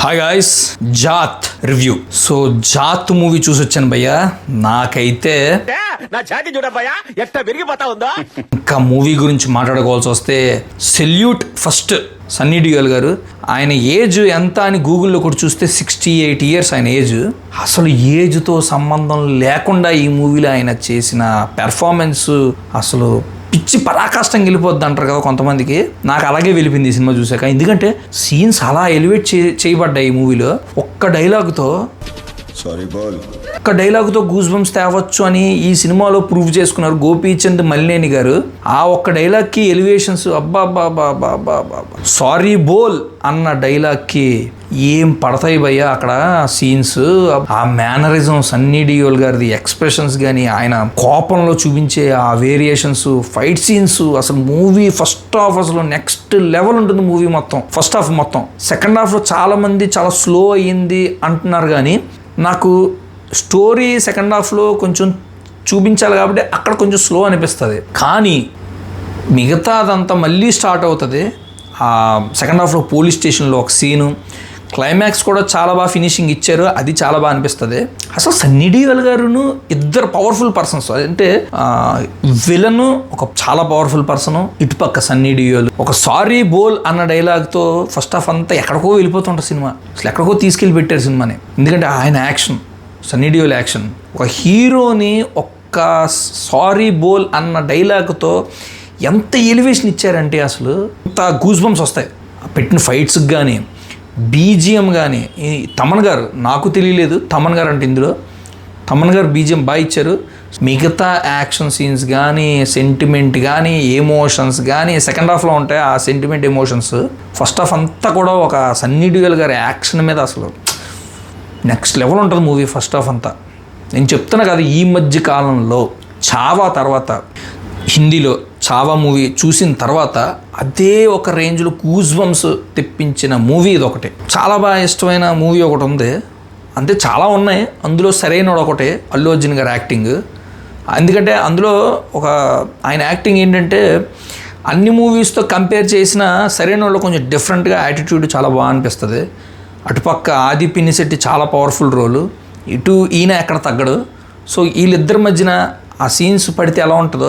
Hi guys, Jaat review. So Jaat movie చూసి వచ్చాను భయ్యా. నాకైతే ఇంకా మూవీ గురించి మాట్లాడుకోవాల్సి వస్తే సెల్యూట్ ఫస్ట్ సన్నీ డియోల్ గారు. ఆయన ఏజ్ ఎంత అని గూగుల్లో కూడా చూస్తే 68 years ఆయన ఏజ్. అసలు ఏజ్తో సంబంధం లేకుండా ఈ మూవీలో ఆయన చేసిన పెర్ఫార్మెన్స్ అసలు పిచ్చి పరాకాష్టంగా వెళ్ళిపోద్ది అంటారు కదా కొంతమందికి. నాకు అలాగే వెళ్ళిపోయింది ఈ సినిమా చూసాక. ఎందుకంటే సీన్స్ అలా ఎలివేట్ చేయబడ్డాయి ఈ మూవీలో. ఒక్క డైలాగుతో గూస్ బంప్స్ తేవచ్చు అని ఈ సినిమాలో ప్రూవ్ చేసుకున్నారు గోపీచంద్ మలినేని గారు. ఆ ఒక్క డైలాగ్కి ఎలివేషన్స్ అబ్బా సారీ బోల్ అన్న డైలాగ్కి ఏం పడతాయి భయ్యా అక్కడ సీన్స్. ఆ మేనరిజం సన్నీ డియోల్ గారిది, ఎక్స్ప్రెషన్స్ కానీ ఆయన కోపంలో చూపించే ఆ వేరియేషన్స్, ఫైట్ సీన్స్, అసలు మూవీ ఫస్ట్ హాఫ్ అసలు నెక్స్ట్ లెవెల్ ఉంటుంది. మూవీ మొత్తం ఫస్ట్ హాఫ్ మొత్తం. సెకండ్ హాఫ్లో చాలామంది చాలా స్లో అయ్యింది అంటున్నారు, కానీ నాకు స్టోరీ సెకండ్ హాఫ్లో కొంచెం చూపించాలి కాబట్టి అక్కడ కొంచెం స్లో అనిపిస్తుంది. కానీ మిగతాదంతా మళ్ళీ స్టార్ట్ అవుతుంది. ఆ సెకండ్ హాఫ్లో పోలీస్ స్టేషన్లో ఒక సీను, క్లైమాక్స్ కూడా చాలా బాగా ఫినిషింగ్ ఇచ్చారు. అది చాలా బాగా అనిపిస్తుంది. అసలు సన్నీ డియోల్ గారును ఇద్దరు పవర్ఫుల్ పర్సన్స్. అంటే విలను ఒక చాలా పవర్ఫుల్ పర్సన్, ఇటుపక్క సన్నీ డియోల్ ఒక సారీ బోల్ అన్న డైలాగ్తో ఫస్ట్ హాఫ్ అంతా ఎక్కడికో వెళ్ళిపోతుంటారు సినిమా. అసలు ఎక్కడికో తీసుకెళ్ళి పెట్టారు సినిమాని. ఎందుకంటే ఆయన యాక్షన్, సన్నీ డియోల్ యాక్షన్, ఒక హీరోని ఒక్క సారీ బోల్ అన్న డైలాగ్తో ఎంత ఎలివేషన్ ఇచ్చారంటే అసలు ఎంత గూస్ బంప్స్ వస్తాయి. పెట్టిన ఫైట్స్కి కానీ, బీజిఎం కానీ. తమన్ గారు నాకు తెలియలేదు తమన్ గారు అంటే ఇందులో తమన్ గారు బీజిఎం బాగా ఇచ్చారు. మిగతా యాక్షన్ సీన్స్ కానీ, సెంటిమెంట్ కానీ, ఎమోషన్స్ కానీ సెకండ్ హాఫ్లో ఉంటాయి. ఆ సెంటిమెంట్ ఎమోషన్స్ ఫస్ట్ హాఫ్ అంతా కూడా ఒక సన్నీ డియోల్ గారి యాక్షన్ మీద అసలు నెక్స్ట్ లెవెల్ ఉంటుంది మూవీ ఫస్ట్ హాఫ్ అంతా. నేను చెప్తున్నా కదా, ఈ మధ్య కాలంలో చావా తర్వాత హిందీలో చావా మూవీ చూసిన తర్వాత అదే ఒక రేంజ్లో గూస్ బంప్స్ తెప్పించిన మూవీ ఇది ఒకటి. చాలా బాగా ఇష్టమైన మూవీ ఒకటి ఉంది. అంతే చాలా ఉన్నాయి. అందులో సరైన ఒకటే అల్లు అర్జున్ గారి యాక్టింగ్. ఎందుకంటే అందులో ఒక ఆయన యాక్టింగ్ ఏంటంటే అన్ని మూవీస్తో కంపేర్ చేసిన సరైన వాళ్ళు కొంచెం డిఫరెంట్గా యాటిట్యూడ్ చాలా బాగా అనిపిస్తుంది. అటుపక్క ఆది పినిశెట్టి చాలా పవర్ఫుల్ రోలు, ఇటు ఈయన ఎక్కడ తగ్గడు. సో వీళ్ళిద్దరి మధ్యన ఆ సీన్స్ పడితే ఎలా ఉంటుందో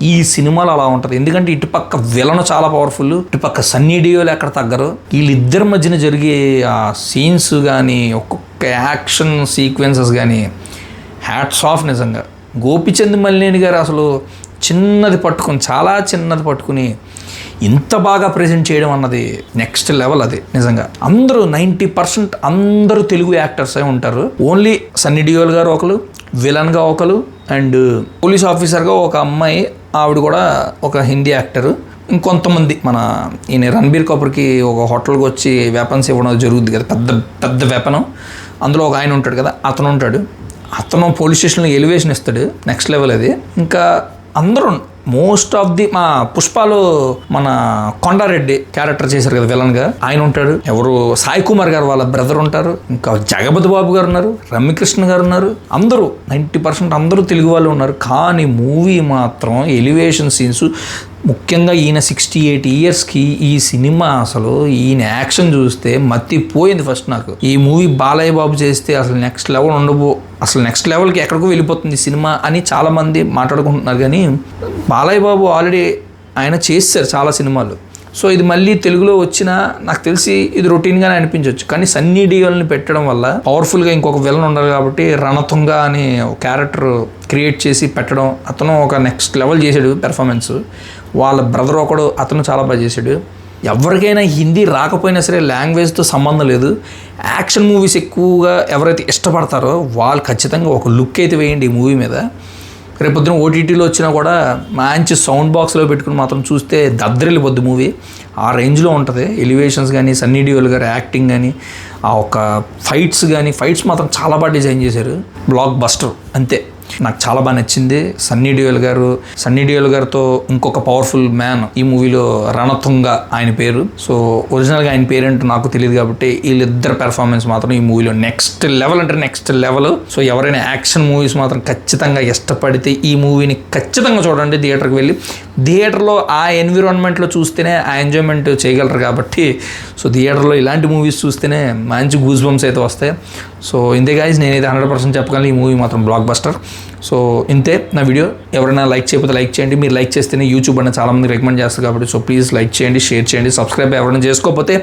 ఈ సినిమాలో అలా ఉంటుంది. ఎందుకంటే ఇటుపక్క విలను చాలా పవర్ఫుల్, ఇటుపక్క సన్నీ డియోల్ ఎక్కడ తగ్గరు. వీళ్ళిద్దరి మధ్యన జరిగే ఆ సీన్స్ కానీ, ఒక్కొక్క యాక్షన్ సీక్వెన్సెస్ కానీ హ్యాట్స్ ఆఫ్ నిజంగా. గోపీచంద్ మలినేని గారు అసలు చాలా చిన్నది పట్టుకుని ఇంత బాగా ప్రజెంట్ చేయడం అన్నది నెక్స్ట్ లెవెల్. అది నిజంగా అందరూ 90% అందరూ తెలుగు యాక్టర్సే ఉంటారు. ఓన్లీ సన్నీ డియోల్ గారు ఒకరు, విలన్గా ఒకరు, అండ్ పోలీస్ ఆఫీసర్గా ఒక అమ్మాయి, ఆవిడ కూడా ఒక హిందీ యాక్టరు. ఇంకొంతమంది మన ఈయన రణబీర్ కపూర్కి ఒక హోటల్కి వచ్చి వెపన్స్ ఇవ్వడం జరుగుతుంది కదా, పెద్ద వెపను. అందులో ఒక ఆయన ఉంటాడు కదా, అతను పోలీస్ స్టేషన్లో ఎలివేషన్ ఇస్తాడు. నెక్స్ట్ లెవెల్ అది. ఇంకా అందరూ మోస్ట్ ఆఫ్ ది మా పుష్పాలో మన కొండారెడ్డి క్యారెక్టర్ చేశారు కదా విలన్గా, ఆయన ఉంటాడు. ఎవరు సాయి కుమార్ గారు వాళ్ళ బ్రదర్ ఉంటారు. ఇంకా జగపతి బాబు గారు ఉన్నారు, రమ్యకృష్ణ గారు ఉన్నారు. అందరూ 90% అందరూ తెలుగు వాళ్ళు ఉన్నారు. కానీ మూవీ మాత్రం ఎలివేషన్ సీన్స్, ముఖ్యంగా ఈయన 68 yearsకి ఈ సినిమా అసలు ఈయన యాక్షన్ చూస్తే మత్తిపోయింది ఫస్ట్ నాకు. ఈ మూవీ బాలయ్య బాబు చేస్తే అసలు నెక్స్ట్ లెవెల్ అసలు నెక్స్ట్ లెవెల్కి ఎక్కడికో వెళ్ళిపోతుంది సినిమా అని చాలామంది మాట్లాడుకుంటున్నారు. కానీ బాలయ్య బాబు ఆల్రెడీ ఆయన చేశారు చాలా సినిమాలు. సో ఇది మళ్ళీ తెలుగులో వచ్చినా నాకు తెలిసి ఇది రొటీన్గానే అనిపించవచ్చు. కానీ సన్నీ డియోల్ని పెట్టడం వల్ల పవర్ఫుల్గా ఇంకొక విలన్ ఉండాలి కాబట్టి రణతుంగ అని ఒక క్యారెక్టర్ క్రియేట్ చేసి పెట్టడం, అతను ఒక నెక్స్ట్ లెవెల్ చేశాడు పెర్ఫార్మెన్స్. వాళ్ళ బ్రదర్ ఒకడు, అతను చాలా బాగా చేశాడు. ఎవరికైనా హిందీ రాకపోయినా సరే లాంగ్వేజ్తో సంబంధం లేదు, యాక్షన్ మూవీస్ ఎక్కువగా ఎవరైతే ఇష్టపడతారో వాళ్ళు ఖచ్చితంగా ఒక లుక్ అయితే వేయండి ఈ మూవీ మీద. రేపొద్దున ఓటీటీలో వచ్చినా కూడా మంచి సౌండ్ బాక్స్లో పెట్టుకుని మాత్రం చూస్తే దద్దరిల్లిపోద్ది మూవీ. ఆ రేంజ్లో ఉంటుంది. ఎలివేషన్స్ కానీ, సన్నీ డియోల్ గారి యాక్టింగ్ కానీ, ఆ ఒక ఫైట్స్ మాత్రం చాలా బాగా డిజైన్ చేశారు. బ్లాక్ బస్టర్ అంతే. నాకు చాలా బాగా నచ్చింది. సన్నీ డియోల్ గారితో ఇంకొక పవర్ఫుల్ మ్యాన్ ఈ మూవీలో రణతుంగ ఆయన పేరు. సో ఒరిజినల్గా ఆయన పేరేంటో నాకు తెలియదు కాబట్టి వీళ్ళిద్దరు పెర్ఫార్మెన్స్ మాత్రం ఈ మూవీలో నెక్స్ట్ లెవెల్. సో ఎవరైనా యాక్షన్ మూవీస్ మాత్రం ఖచ్చితంగా ఇష్టపడితే ఈ మూవీని ఖచ్చితంగా చూడండి థియేటర్కి వెళ్ళి. థియేటర్లో ఆ ఎన్విరాన్మెంట్లో చూస్తేనే ఆ ఎంజాయ్మెంట్ చేయగలరు కాబట్టి సో థియేటర్లో ఇలాంటి మూవీస్ చూస్తేనే మంచి గూస్ బంప్స్ అయితే వస్తాయి. సో ఇంతే గాయ్స్, నేనైతే 100% చెప్పగలను ఈ మూవీ మాత్రం బ్లాక్ బస్టర్. సో ఇంతే నా వీడియో. ఎవరైనా లైక్ చేయకపోతే లైక్ చేయండి. మీరు లైక్ చేస్తేనే యూట్యూబ్ అనేది చాలామంది రికమెండ్ చేస్తారు కాబట్టి సో ప్లీజ్ లైక్ చేయండి, షేర్ చేయండి. సబ్స్క్రైబ్ ఎవరైనా చేసుకోకపోతే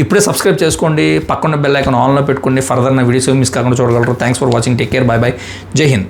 ఇప్పుడే సబ్స్క్రైబ్ చేసుకోండి. పక్కన బెల్ ఐకాన్ ఆన్లో పెట్టుకోండి. ఫర్దర్ నా వీడియోస్ మిస్ కాకుండా చూడగలరు. Thanks for watching. Take care. By by. జై హింద్.